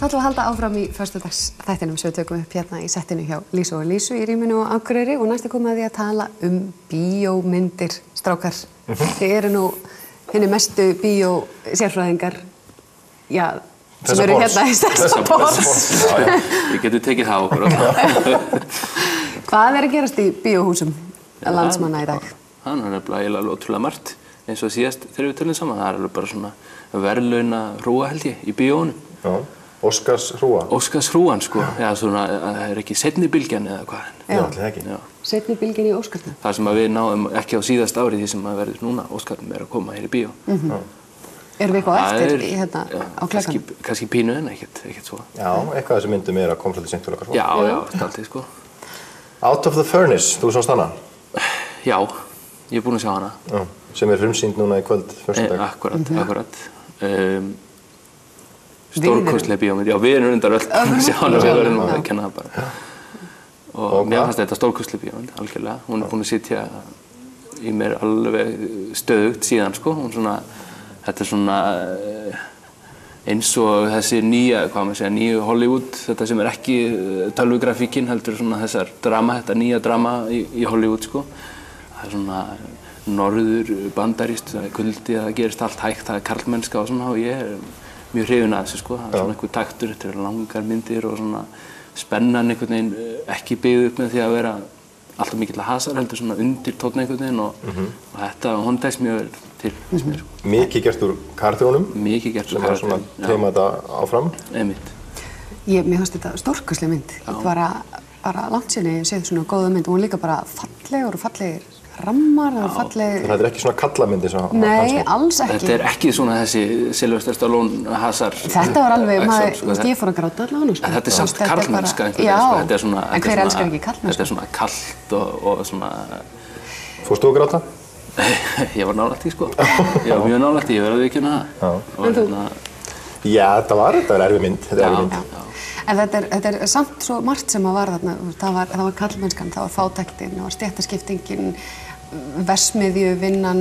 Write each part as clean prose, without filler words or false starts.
Þá ætlum við að halda áfram í föstudagsþættinum sem við tökum upp hérna í settinu hjá Lísu og Lísu í rýminu á Akureyri og næst komum að því að tala bíómyndir, strákar. Þið eru nú hinni mestu bíósérfræðingar, já, sem eru hérna í þessa borðs. Við getum tekið það okkur. Hvað að gerast í bíóhúsum landsmanna í dag? Það er nefnilega ótrúlega margt. Eins og síðast þegar við tölum saman, það er alveg bara svona verðlauna hrúga held ég í bíóunum. Já. Óskarshrúa? Óskarshrúan, sko. Já, svona, það er ekki seinni bylgjan eða hvað. Já, allir ekki. Seinni bylgjan í Óskarsnum? Það sem við náðum ekki á síðast ári því sem verður núna Óskarnum að koma hér í bíó. Erum við eitthvað eftir hérna á klakkanum? Kannski pínu en ekkert svo. Já, eitthvað þessi myndum að koma svolítið seint til okkar. Já, staldið, sko. Out of the Furnace, þú sást hana? Já, ég búinn að sjá hana. Já, sem frumsýnd núna í kvöld, föstudag. Akkurat. Stórkostleg bíómynd, já við erum undar öll að sjá hana, við verðum að kenna það bara. Og mér fannst þetta stórkostleg bíómynd, algjörlega. Hún er búin að sitja í mér alveg stöðugt síðan, sko. Þetta er svona eins og þessi nýju Hollywood, þetta sem er ekki tölvugrafíkin, heldur svona þetta nýja drama í Hollywood, sko. Það er svona norður bandarískt, það er kuldi, það gerist allt hægt, það er karlmennska og svona og ég er mjög hrifinn af þessu, sko. Það er svona einhver taktur, þetta eru langar myndir og svona spennan einhvern veginn ekki byggð upp með því að vera alltaf mikill að hasar, heldur svona undir tónn einhvern veginn og þetta, hún dæst mjög vel til þess mér, sko. Mikið gert úr karakterunum? Mikið gert úr karakterunum, já. Sem var svona teima þetta áfram? Einmitt. Mér fannst þetta stórkostleg mynd. Þetta bara langt síðan ég séð svona góða mynd og hún líka bara fallegur og fallegir rammar og fallegir... Þetta er ekki svona kallamyndi svo... Nei, alls ekki. Þetta er ekki svona þessi Sylvester Stallone hasar... Þetta var alveg, ég fór að gráta allavega, sko. Þetta er samt karlmennska einhvern veginn, sko. Þetta er svona... En hver elskar ekki karlmennska? Þetta er svona kallt og svona... Fórst þú að gráta? Ég var nálægt í, sko. Ég var mjög nálægt í, ég verði ekki hana. En þú? Já, þetta var erfið mynd. En þetta er samt svo margt sem að var þarna, það var karlmennskan, það var fátæktin, það var stéttaskiptingin, versmiðjuvinnan,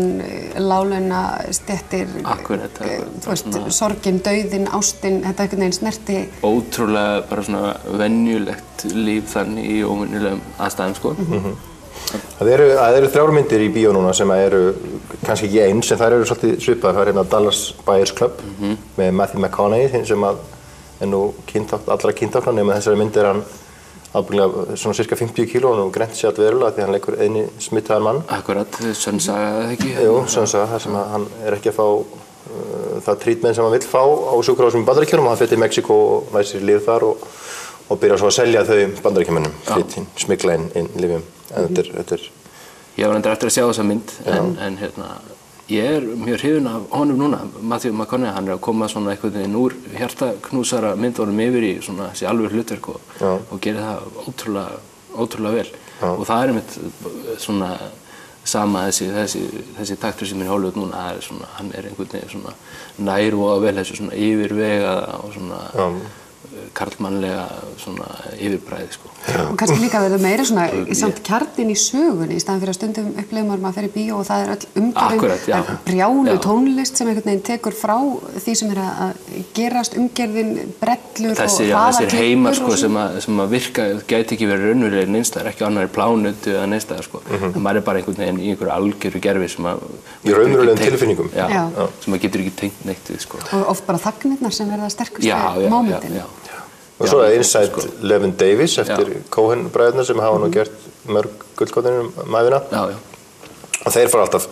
láglauna stéttir, þú veist, sorgin, dauðinn, ástin, þetta einhvern veginn snerti. Ótrúlega bara svona venjulegt líf þannig í óvenjulegum aðstæðum, sko. Það eru 3 myndir í bíó núna sem eru kannski ekki eins, en þær eru svolítið svipaðar. Það er hérna Dallas Buyers Club með Matthew McConaughey, sem að er nú allra kyntáknar, nema þessari mynd er hann ábyggilega svona cirka 50 kíló og grennt sér allt verulega því hann leikur eini smittaðan mann. Akkurat, Sönsaga eða ekki? Jú, Sönsaga, þar sem hann er ekki að fá það trítment sem hann vill fá á sjúkrahúsum í Bandaríkjunum og hann fer til Mexíkó og læsir sér lyf þar og byrjar svo að selja þau Bandaríkjamönnum, smygla inn lyfjum. En þetta er... Ég var endur eftir að sjá þessa mynd, en hérna, ég er mjög hrifinn af honum núna, Matthew McConaughey, hann er að koma svona einhvern veginn úr hjartaknúsara myndunum yfir í svona þessi alveg hlutverk og gerir það ótrúlega vel. Og það er einmitt svona sama þessi taktur sem er í Hollywood núna, það er svona, hann er einhvern veginn svona nærvoða vel þessu svona yfirvegaða og svona karlmannlega svona yfirbræði, sko. Og kannski líka verður meira svona samt kjarninn í sögunni í staðan fyrir að stundum upplifum maður að fer í bíó og það er öll umgjörðin, brjálu tónlist sem einhvern veginn tekur frá því sem er að gerast, umgjörðin, brellur og hraðaklippur. Þessir heimar, sko, sem að virka, gæti ekki verið raunverulegir neinstæðar, ekki á annarri plánutu eða neinstæðar, sko. En maður er bara einhvern veginn í einhverju algjöru gerfi sem að... Í raunverulegum tilfinningum. Já, sem að getur ekki tengt neitt við, sko. Og oft bara þagnirnar sem verða sterkustu mómentin. Og svo er Inside Llewyn Davis eftir Coen-bræðurna sem hafa nú gert mörg gullkornin ævina. Og þeir fara alltaf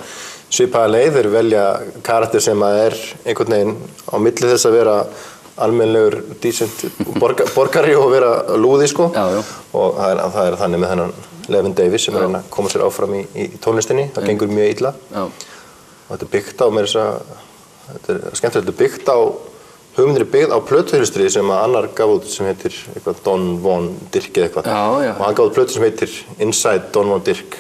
svipaða leið, þeir velja karakter sem að er einhvern veginn á milli þess að vera almennilegur, decent borgari og vera lúði, sko. Og það er þannig með hennan Llewyn Davis sem er að koma sér áfram í tónlistinni. Það gengur mjög illa. Og þetta er byggt á þetta er skemmtilegt, þetta er byggt á hugmyndir er byggð á plötuhylstri sem að annar gaf út sem heitir eitthvað Don Von Dirk eða eitthvað. Og hann gaf út plötu sem heitir Inside Don Von Dirk.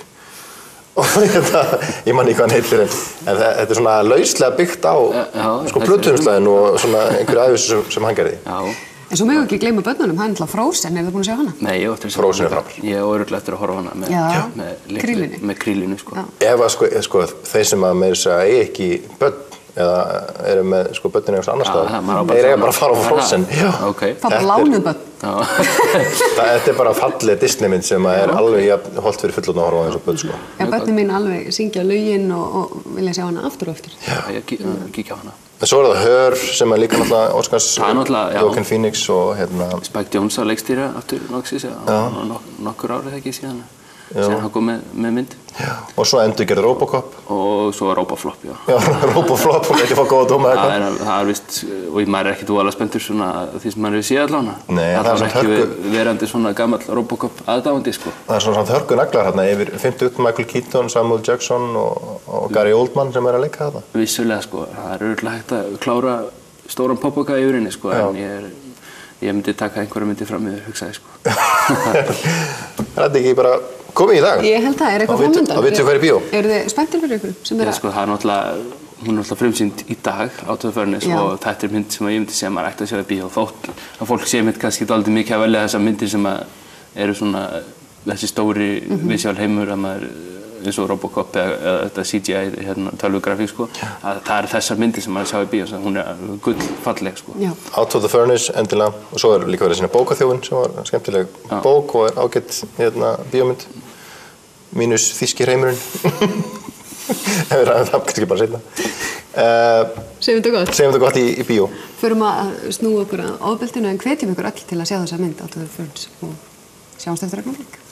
Og ég man ekki hvað hann heitir en þetta er svona lauslega byggt á sko plötuhylslæðin og svona einhverju æfis sem hann gerði. En svo mögum við ekki gleyma börnunum, hann er alltaf Frozen, er þið búin að sjá hana? Nei, ég ætti að sjá hana. Frozen er frábær. Ég er örugglega eftir að horfa hana með krílinu, sko. Ef að sko þeir sem að meira segja eigi ekki börn eða eru með sko börnin einhvers annars staðar. Þeir eiga bara að fara á Frozen. Það bara lánuð börn. Þetta bara falleg Disneymynd sem alveg holdt fyrir fullorðna að horfa á eins og börn sko. Já, börnin mín alveg syngja lögin og vilja sjá hana aftur og aftur. Já, ég kíkja á hana. En svo það Her sem líka náttúrulega Óskars, Joaquin Phoenix og Spike Jonze að leikstýra aftur loksins nokkur árið ekki síðan hann kom með mynd. Og svo endurgerð Robocop. Og svo Roboflop, já. Já, Roboflop, hún ekki fá góða dóma eða eitthvað. Það vist, og maður ekkert voðalega spenntur svona því sem maður séð allavega. Nei, það var ekki verandi svona gamall Robocop aðdáandi, sko. Það svona samt hörku naglar hérna yfir 50 Michael Keaton, Samuel Jackson og Gary Oldman sem að leika þetta. Vissulega, sko. Það örugglega hægt að klára stóran popboka yfir henni, sko, en ég myndi taka einhverja myndi fram yfir, hugsaði, sko. Það ekki bara komið í dag? Ég held það, eitthvað framöndan. Og vitið hvað bíó? Eru þið spenntir fyrir ykkur? Já, sko, það hún náttúrulega frumsýnd í dag á The Furnace og þetta mynd sem ég myndi segja að maður ætti að sjá í bíó þótt að fólk sé mynd kannski dálítið mikið að velja þessar myndir sem eru svona þessi stóri visual heimur að maður eins og Robocop eða þetta CGI tölvugrafík sko að það þessar myndir sem maður sjá í bíó svo hún gullfalleg sko. Out of the Furnace endilega og svo líka verið sína Bókaþjófinn sem var skemmtileg bók og ágætt bíómynd mínus þýski heimurinn ef við ræðum það kannski bara seinna. Segjum þetta gott í bíó. Förum að snúa okkur að ofbeldinu en hvetjum ykkur öll til að sjá þessa mynd Out of the Furnace og sjáumst eftir augnablik.